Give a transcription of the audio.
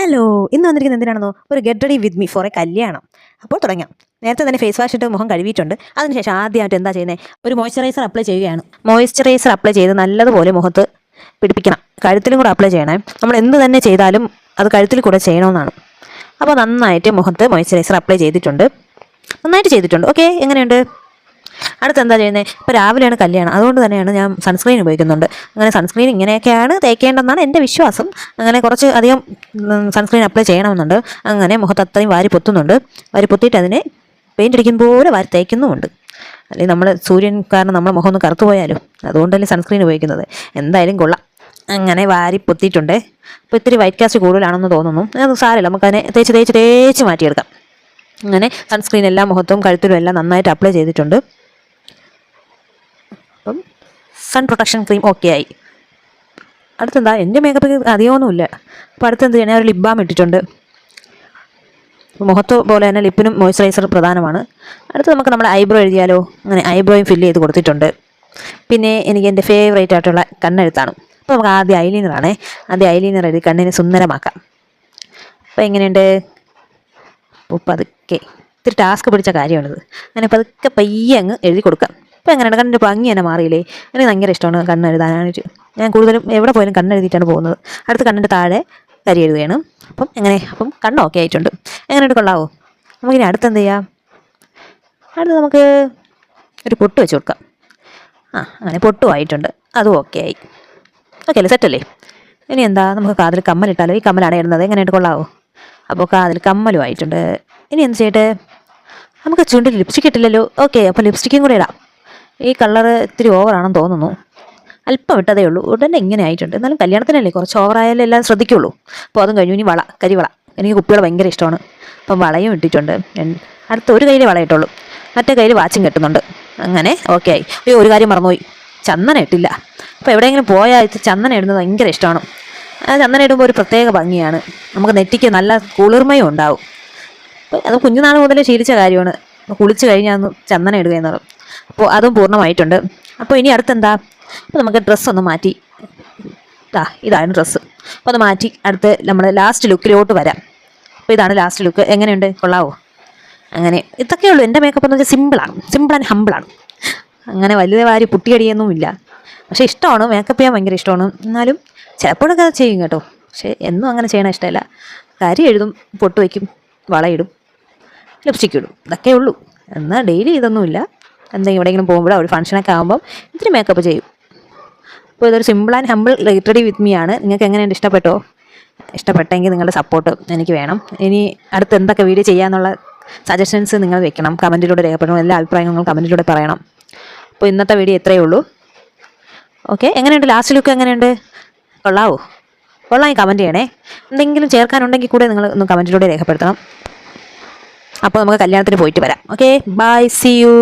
Hello, ഇന്ന് വന്നിരിക്കുന്നത് എന്തിനാണെന്നോ, ഒരു get ready with me for A കല്യാണം. അപ്പോൾ തുടങ്ങാം. നേരത്തെ തന്നെ ഫേസ് വാഷ് ഇട്ട് മുഖം കഴുകിയിട്ടുണ്ട്. അതിനുശേഷം ആദ്യമായിട്ട് എന്താ ചെയ്യുന്നത്, ഒരു മോയ്സ്ചറൈസർ അപ്ലൈ ചെയ്യുകയാണ്. മോയ്സ്ചറൈസർ അപ്ലൈ ചെയ്ത് നല്ലതുപോലെ മുഖത്ത് പിടിപ്പിക്കണം. കഴുത്തിലും കൂടെ അപ്ലൈ ചെയ്യണേ. നമ്മൾ എന്ത് തന്നെ ചെയ്താലും അത് കഴുത്തിൽ കൂടെ ചെയ്യണമെന്നാണ്. അപ്പോൾ നന്നായിട്ട് മുഖത്ത് മോയ്സ്ചറൈസർ അപ്ലൈ ചെയ്തിട്ടുണ്ട്. നന്നായിട്ട് ചെയ്തിട്ടുണ്ട്. ഓക്കെ, എങ്ങനെയുണ്ട്? അടുത്ത് എന്താ ചെയ്യുന്നത്? ഇപ്പോൾ രാവിലെയാണ് കല്യാണം, അതുകൊണ്ട് തന്നെയാണ് ഞാൻ സൺസ്ക്രീൻ ഉപയോഗിക്കുന്നുണ്ട്. അങ്ങനെ സൺസ്ക്രീൻ ഇങ്ങനെയൊക്കെയാണ് തേക്കേണ്ടതെന്നാണ് എൻ്റെ വിശ്വാസം. അങ്ങനെ കുറച്ച് അധികം സൺസ്ക്രീൻ അപ്ലൈ ചെയ്യണമെന്നുണ്ട്. അങ്ങനെ മുഖത്ത് അത്രയും വാരി പൊത്തുന്നുണ്ട്. വാരി പൊത്തിയിട്ട് അതിനെ പെയിൻ്റ് അടിക്കുന്ന പോലെ വാരി തേക്കുന്നുമുണ്ട്. അല്ലെങ്കിൽ നമ്മൾ സൂര്യൻ കാരണം നമ്മുടെ മുഖം ഒന്ന് കറുത്തു പോയാലും, അതുകൊണ്ടല്ലേ സൺസ്ക്രീൻ ഉപയോഗിക്കുന്നത്. എന്തായാലും കൊള്ളാം. അങ്ങനെ വാരി പൊത്തിയിട്ടുണ്ട്. അപ്പോൾ ഇത്തിരി വൈറ്റ് കാസ്റ്റ് കൂടുതലാണെന്ന് തോന്നുന്നു. അത് സാരമില്ല, നമുക്കതിനെ തേച്ച് മാറ്റിയെടുക്കാം. അങ്ങനെ സൺസ്ക്രീൻ എല്ലാ മുഖത്തും കഴുത്തിലും എല്ലാം നന്നായിട്ട് അപ്ലൈ ചെയ്തിട്ടുണ്ട്. അപ്പം സൺ പ്രൊട്ടക്ഷൻ ക്രീം ഓക്കെ ആയി. അടുത്തെന്താ, എൻ്റെ മേക്കപ്പ് അധികമൊന്നുമില്ല. അപ്പോൾ അടുത്തെന്ത് ചെയ്യണേ, ഒരു ലിപ് ബാം ഇട്ടിട്ടുണ്ട്. മുഖത്ത് പോലെ തന്നെ ലിപ്പിനും മോയ്സ്ചറൈസർ പ്രധാനമാണ്. അടുത്ത് നമുക്ക് നമ്മുടെ ഐബ്രോ എഴുതിയാലോ. അങ്ങനെ ഐബ്രോയും ഫില്ല് ചെയ്ത് കൊടുത്തിട്ടുണ്ട്. പിന്നെ എനിക്ക് എൻ്റെ ഫേവറേറ്റ് ആയിട്ടുള്ള കണ്ണെഴുത്താണ്. അപ്പോൾ നമുക്ക് ആദ്യം ഐലൈനറാണേ. ആദ്യം ഐലൈനർ എഴുതി കണ്ണിനെ സുന്ദരമാക്കാം. അപ്പോൾ എങ്ങനെയുണ്ട്? അപ്പോൾ പതുക്കെ, ഇത്തിരി ടാസ്ക് പിടിച്ച കാര്യമാണിത്. അങ്ങനെ പതുക്കെ പയ്യെ അങ്ങ് എഴുതി കൊടുക്കാം. അപ്പോൾ എങ്ങനെയാണ്? കണ്ണിൻ്റെ ഭംഗി തന്നെ മാറിയില്ലേ? എനിക്ക് ഭയങ്കര ഇഷ്ടമാണ് കണ്ണെഴുതാനായിട്ട്. ഞാൻ കൂടുതലും എവിടെ പോയാലും കണ്ണെഴുതിയിട്ടാണ് പോകുന്നത്. അടുത്ത് കണ്ണിൻ്റെ താഴെ കരി എഴുതുകയാണ്. അപ്പം കണ്ണ് ഓക്കെ ആയിട്ടുണ്ട്. എങ്ങനെയുണ്ട്? കൊള്ളാവോ? നമുക്കിനി അടുത്തെന്ത് ചെയ്യാം? അടുത്ത് നമുക്ക് ഒരു പൊട്ട് വെച്ച് കൊടുക്കാം. അങ്ങനെ പൊട്ടും ആയിട്ടുണ്ട്. അതും ഓക്കെ ആയി. ഓക്കെ അല്ലേ? സെറ്റല്ലേ? ഇനി എന്താ, നമുക്ക് കാതിൽ കമ്മലിട്ടാലോ. ഈ കമ്മലാണ് ഇടുന്നത്. എങ്ങനെയായിട്ട്? കൊള്ളാവോ? അപ്പോൾ കാതിൽ കമ്മലും ആയിട്ടുണ്ട്. ഇനി എന്ത് ചെയ്യട്ടെ? നമുക്ക് ചുണ്ടിൽ ലിപ്സ്റ്റിക് ഇട്ടില്ലല്ലോ. ഓക്കെ, അപ്പോൾ ലിപ്സ്റ്റിക്കും കൂടെ ഇടാം. ഈ കളറ് ഇത്തിരി ഓവറാണെന്ന് തോന്നുന്നു. അല്പം ഇട്ടതേ ഉള്ളൂ. ഉടനെ ഇങ്ങനെ ആയിട്ടുണ്ട്. എന്നാലും കല്യാണത്തിനല്ലേ, കുറച്ച് ഓവറായാലും എല്ലാം ശ്രദ്ധിക്കുള്ളൂ. അപ്പോൾ അതും കഴിഞ്ഞു. ഇനി കരിവള. എനിക്ക് കുപ്പികൾ ഭയങ്കര ഇഷ്ടമാണ്. അപ്പം വളയും ഇട്ടിട്ടുണ്ട്. അടുത്ത ഒരു കയ്യിൽ വള ഇട്ടുള്ളൂ, മറ്റേ കയ്യിൽ വാച്ചും കെട്ടുന്നുണ്ട്. അങ്ങനെ ഓക്കെ ആയി. ഒരു കാര്യം മറന്നുപോയി, ചന്ദനം ഇട്ടില്ല. അപ്പോൾ എവിടെയെങ്കിലും പോയാൽ ചന്ദനം ഇടുന്നത് ഭയങ്കര ഇഷ്ടമാണ്. ചന്ദനം ഇടുമ്പോൾ ഒരു പ്രത്യേക ഭംഗിയാണ്. നമുക്ക് നെറ്റിക്ക് നല്ല കുളിർമയും ഉണ്ടാവും. അപ്പോൾ അത് കുഞ്ഞുനാൾ മുതലേ ശീലിച്ച കാര്യമാണ്. കുളിച്ച് കഴിഞ്ഞാൽ ഒന്ന് ചന്ദനം ഇടുക എന്നുള്ളത്. അപ്പോൾ അതും പൂർണ്ണമായിട്ടുണ്ട്. അപ്പോൾ ഇനി അടുത്തെന്താ? അപ്പോൾ നമുക്ക് ഡ്രസ്സൊന്ന് മാറ്റി. ഇതാണ് ഡ്രസ്സ്. അപ്പോൾ അത് മാറ്റി അടുത്ത് നമ്മൾ ലാസ്റ്റ് ലുക്കിലോട്ട് വരാം. അപ്പോൾ ഇതാണ് ലാസ്റ്റ് ലുക്ക്. എങ്ങനെയുണ്ട്? കൊള്ളാവോ? അങ്ങനെ ഇതൊക്കെ ഉള്ളൂ എൻ്റെ മേക്കപ്പ് എന്ന് വെച്ചാൽ സിമ്പിൾ ആൻഡ് ഹമ്പിളാണ്. അങ്ങനെ വലിയ വാരി പുട്ടിയടിയൊന്നും ഇല്ല. പക്ഷേ ഇഷ്ടമാണ്, മേക്കപ്പ് ചെയ്യാൻ ഭയങ്കര ഇഷ്ടമാണ്. എന്നാലും ചിലപ്പോഴൊക്കെ അത് ചെയ്യും കേട്ടോ. പക്ഷേ എന്നും അങ്ങനെ ചെയ്യണ ഇഷ്ടമല്ല. കരി എഴുതും, പൊട്ട് വയ്ക്കും, വളയിടും, ലിപ്സ്റ്റിക് ഇടും, ഇതൊക്കെ ഉള്ളൂ. എന്നാൽ ഡെയിലി ഇതൊന്നുമില്ല. എന്തെങ്കിലും എവിടെയെങ്കിലും പോകുമ്പോഴോ ഒരു ഫംഗ്ഷനൊക്കെ ആകുമ്പം ഇത്തിരി മേക്കപ്പ് ചെയ്യും. അപ്പോൾ ഇതൊരു simple and humble get ready with me ആണ്. നിങ്ങൾക്ക് എങ്ങനെയുണ്ട്? ഇഷ്ടപ്പെട്ടോ? ഇഷ്ടപ്പെട്ടെങ്കിൽ നിങ്ങളുടെ സപ്പോർട്ട് എനിക്ക് വേണം. ഇനി അടുത്ത് എന്തൊക്കെ വീഡിയോ ചെയ്യാമെന്നുള്ള സജഷൻസ് നിങ്ങൾ വെക്കണം, കമൻറ്റിലൂടെ രേഖപ്പെടണം. എല്ലാ അഭിപ്രായങ്ങളും കമൻറ്റിലൂടെ പറയണം. അപ്പോൾ ഇന്നത്തെ വീഡിയോ ഇത്രയേ ഉള്ളൂ. ഓക്കെ, എങ്ങനെയുണ്ട്? ലാസ്റ്റ് ലുക്ക് എങ്ങനെയുണ്ട്? കൊള്ളാവോ? കൊള്ളാം, കമൻറ്റ് ചെയ്യണേ. എന്തെങ്കിലും ചേർക്കാനുണ്ടെങ്കിൽ കൂടെ നിങ്ങൾ ഒന്ന് കമൻറ്റിലൂടെ രേഖപ്പെടുത്തണം. അപ്പോൾ നമുക്ക് കല്യാണത്തിന് പോയിട്ട് വരാം. Okay, bye, see U.